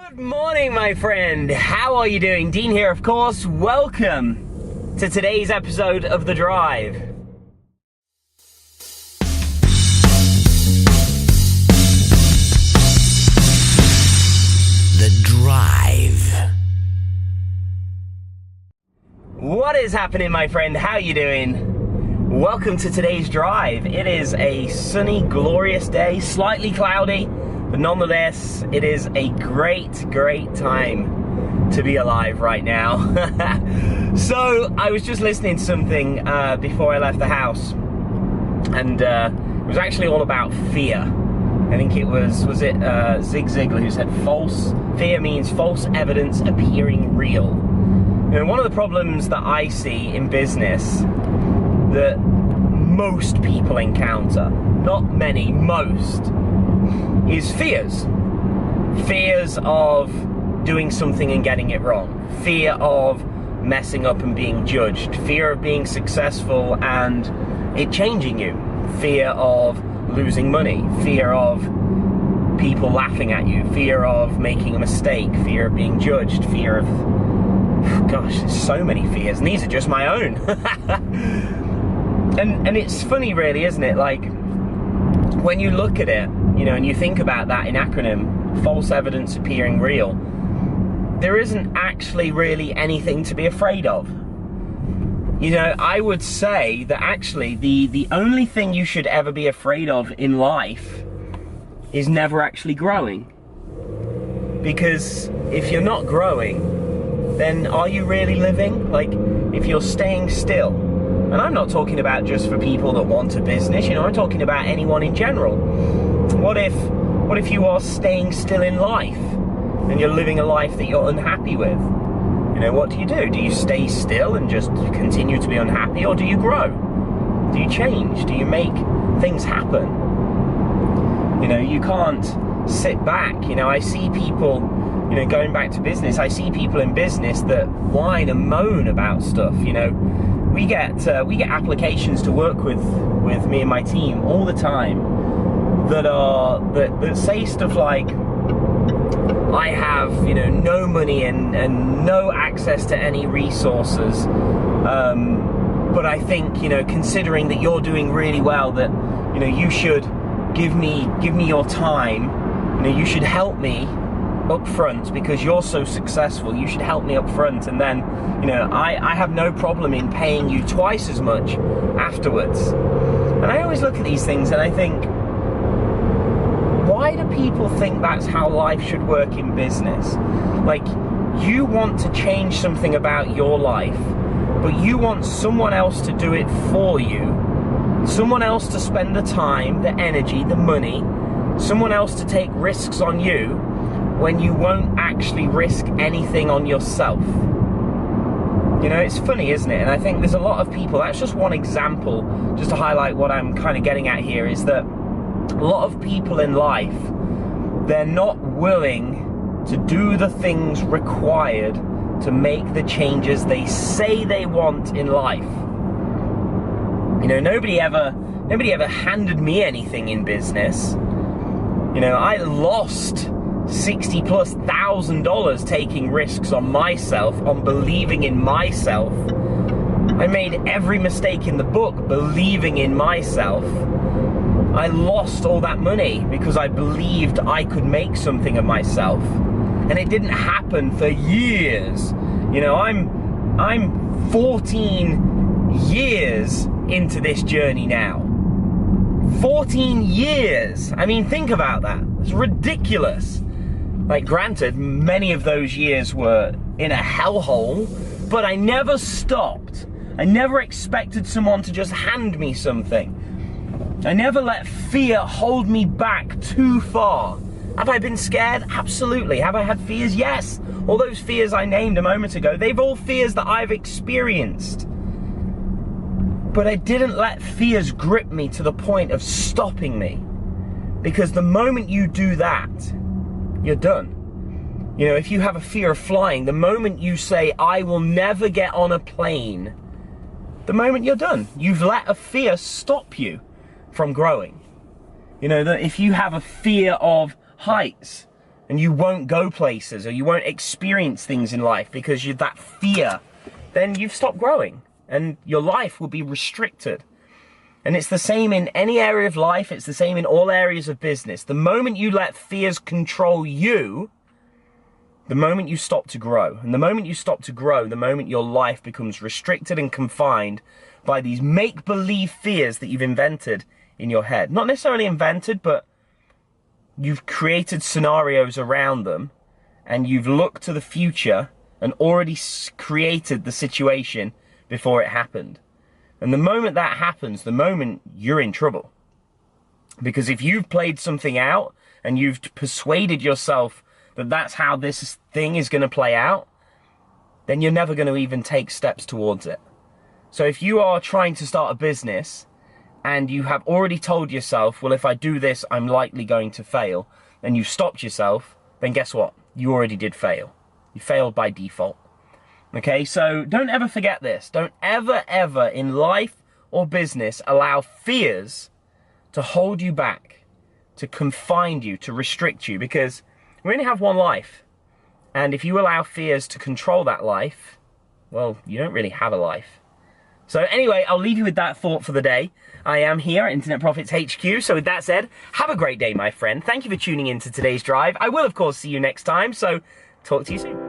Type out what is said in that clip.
Good morning, my friend. How are you doing? Dean here, of course. Welcome to today's episode of The Drive. The Drive. What is happening, my friend? How are you doing? Welcome to today's drive. It is a sunny, glorious day, slightly cloudy, but nonetheless, it is a great time to be alive right now. So, I was just listening to something before I left the house, and it was actually all about fear. I think it was Zig Ziglar who said fear means false evidence appearing real. You know, one of the problems that I see in business that most people encounter, not many, most, is fears. Fears of doing something and getting it wrong. Fear of messing up and being judged. Fear of being successful and it changing you. Fear of losing money. Fear of people laughing at you. Fear of making a mistake. Fear of being judged. Fear of... Gosh, there's so many fears, and these are just my own. And it's funny, really, isn't it? Like, when you look at it, you know, and you think about that in acronym, false evidence appearing real, there isn't actually really anything to be afraid of. You know, I would say that actually the only thing you should ever be afraid of in life is never actually growing. Because if you're not growing, then are you really living? Like, if you're staying still, and I'm not talking about just for people that want a business, you know, I'm talking about anyone in general. What if you are staying still in life and you're living a life that you're unhappy with? You know, what do? Do you stay still and just continue to be unhappy, or do you grow? Do you change? Do you make things happen? You know, you can't sit back. You know, I see people, you know, going back to business, I see people in business that whine and moan about stuff. You know, we get applications to work with me and my team all the time that say stuff like, I have, you know, no money and no access to any resources, but I think, you know, considering that you're doing really well, that, you know, you should give me your time. You know, you should help me up front because you're so successful. You should help me up front, and then, you know, I have no problem in paying you twice as much afterwards. And I always look at these things and I think, why do people think that's how life should work in business? Like, you want to change something about your life, but you want someone else to do it for you, someone else to spend the time, the energy, the money, someone else to take risks on you, when you won't actually risk anything on yourself. You know, it's funny, isn't it? And I think there's a lot of people, that's just one example, just to highlight what I'm kind of getting at here, is that a lot of people in life, they're not willing to do the things required to make the changes they say they want in life. You know, nobody ever handed me anything in business. You know, I lost $60,000+ taking risks on myself, on believing in myself. I made every mistake in the book believing in myself. I lost all that money because I believed I could make something of myself. And it didn't happen for years. You know, I'm 14 years into this journey now. 14 years. I mean, think about that. It's ridiculous. Like, granted, many of those years were in a hellhole, but I never stopped. I never expected someone to just hand me something. I never let fear hold me back too far. Have I been scared? Absolutely. Have I had fears? Yes. All those fears I named a moment ago, they've all fears that I've experienced. But I didn't let fears grip me to the point of stopping me. Because the moment you do that, you're done. You know, if you have a fear of flying, the moment you say, I will never get on a plane, the moment you're done. You've let a fear stop you from growing. You know, that if you have a fear of heights, and you won't go places or you won't experience things in life because you've that fear, then you've stopped growing and your life will be restricted. And it's the same in any area of life. It's the same in all areas of business. The moment you let fears control you, the moment you stop to grow. And the moment you stop to grow, the moment your life becomes restricted and confined by these make-believe fears that you've invented in your head. Not necessarily invented, but you've created scenarios around them, and you've looked to the future and already created the situation before it happened. And the moment that happens, the moment you're in trouble. Because if you've played something out and you've persuaded yourself that that's how this thing is going to play out, then you're never going to even take steps towards it. So if you are trying to start a business and you have already told yourself, well, if I do this, I'm likely going to fail, and you've stopped yourself, then guess what? You already did fail. You failed by default. Okay, so don't ever forget this. Don't ever, ever in life or business allow fears to hold you back, to confine you, to restrict you, because we only have one life. And if you allow fears to control that life, well, you don't really have a life. So anyway, I'll leave you with that thought for the day. I am here at Internet Profits HQ. So with that said, have a great day, my friend. Thank you for tuning in to today's drive. I will, of course, see you next time. So talk to you soon.